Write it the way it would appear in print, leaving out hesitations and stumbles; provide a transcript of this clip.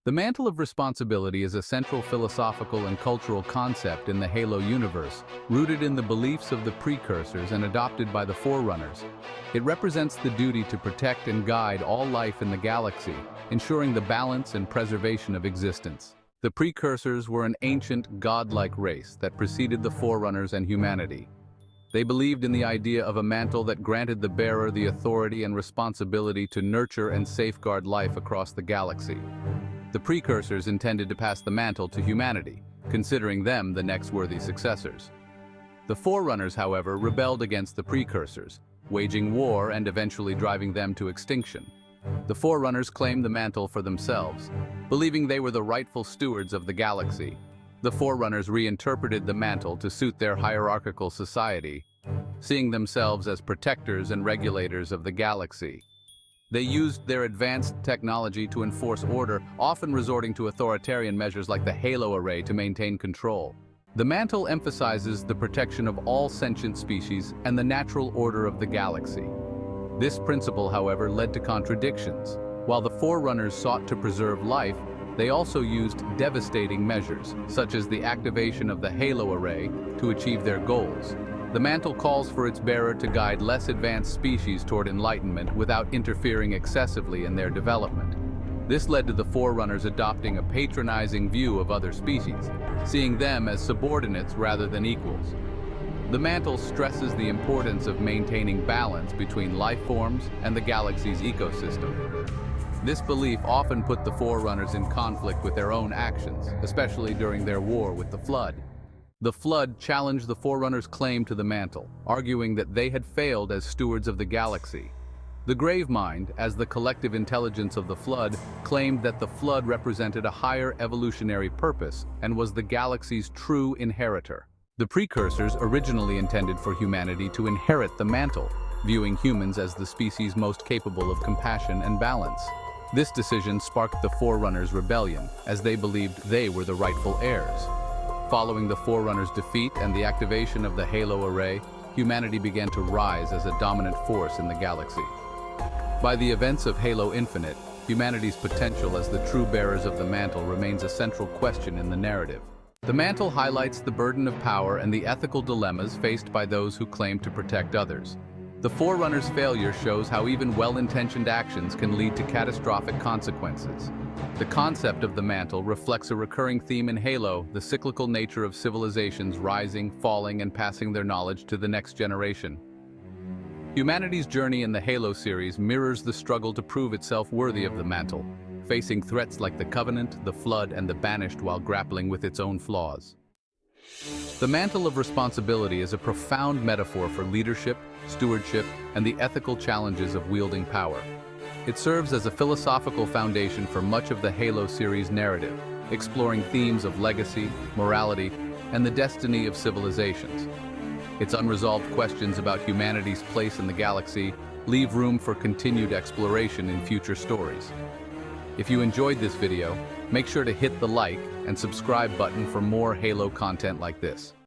The Mantle of Responsibility is a central philosophical and cultural concept in the Halo universe, rooted in the beliefs of the Precursors and adopted by the Forerunners. It represents the duty to protect and guide all life in the galaxy, ensuring the balance and preservation of existence. The Precursors were an ancient, godlike race that preceded the Forerunners and humanity. They believed in the idea of a mantle that granted the bearer the authority and responsibility to nurture and safeguard life across the galaxy. The Precursors intended to pass the mantle to humanity, considering them the next worthy successors. The Forerunners, however, rebelled against the Precursors, waging war and eventually driving them to extinction. The Forerunners claimed the mantle for themselves, believing they were the rightful stewards of the galaxy. The Forerunners reinterpreted the mantle to suit their hierarchical society, seeing themselves as protectors and regulators of the galaxy. They used their advanced technology to enforce order, often resorting to authoritarian measures like the Halo Array to maintain control. The mantle emphasizes the protection of all sentient species and the natural order of the galaxy. This principle, however, led to contradictions. While the Forerunners sought to preserve life, they also used devastating measures, such as the activation of the Halo Array, to achieve their goals. The mantle calls for its bearer to guide less advanced species toward enlightenment without interfering excessively in their development. This led to the Forerunners adopting a patronizing view of other species, seeing them as subordinates rather than equals. The mantle stresses the importance of maintaining balance between life forms and the galaxy's ecosystem. This belief often put the Forerunners in conflict with their own actions, especially during their war with the Flood. The Flood challenged the Forerunners' claim to the mantle, arguing that they had failed as stewards of the galaxy. The Gravemind, as the collective intelligence of the Flood, claimed that the Flood represented a higher evolutionary purpose and was the galaxy's true inheritor. The Precursors originally intended for humanity to inherit the mantle, viewing humans as the species most capable of compassion and balance. This decision sparked the Forerunners' rebellion, as they believed they were the rightful heirs. Following the Forerunners' defeat and the activation of the Halo Array, humanity began to rise as a dominant force in the galaxy. By the events of Halo Infinite, humanity's potential as the true bearers of the mantle remains a central question in the narrative. The mantle highlights the burden of power and the ethical dilemmas faced by those who claim to protect others. The Forerunners' failure shows how even well-intentioned actions can lead to catastrophic consequences. The concept of the mantle reflects a recurring theme in Halo, the cyclical nature of civilizations rising, falling, and passing their knowledge to the next generation. Humanity's journey in the Halo series mirrors the struggle to prove itself worthy of the mantle, facing threats like the Covenant, the Flood, and the Banished while grappling with its own flaws. The Mantle of Responsibility is a profound metaphor for leadership, stewardship, and the ethical challenges of wielding power. It serves as a philosophical foundation for much of the Halo series narrative, exploring themes of legacy, morality, and the destiny of civilizations. Its unresolved questions about humanity's place in the galaxy leave room for continued exploration in future stories. If you enjoyed this video, make sure to hit the like and subscribe button for more Halo content like this.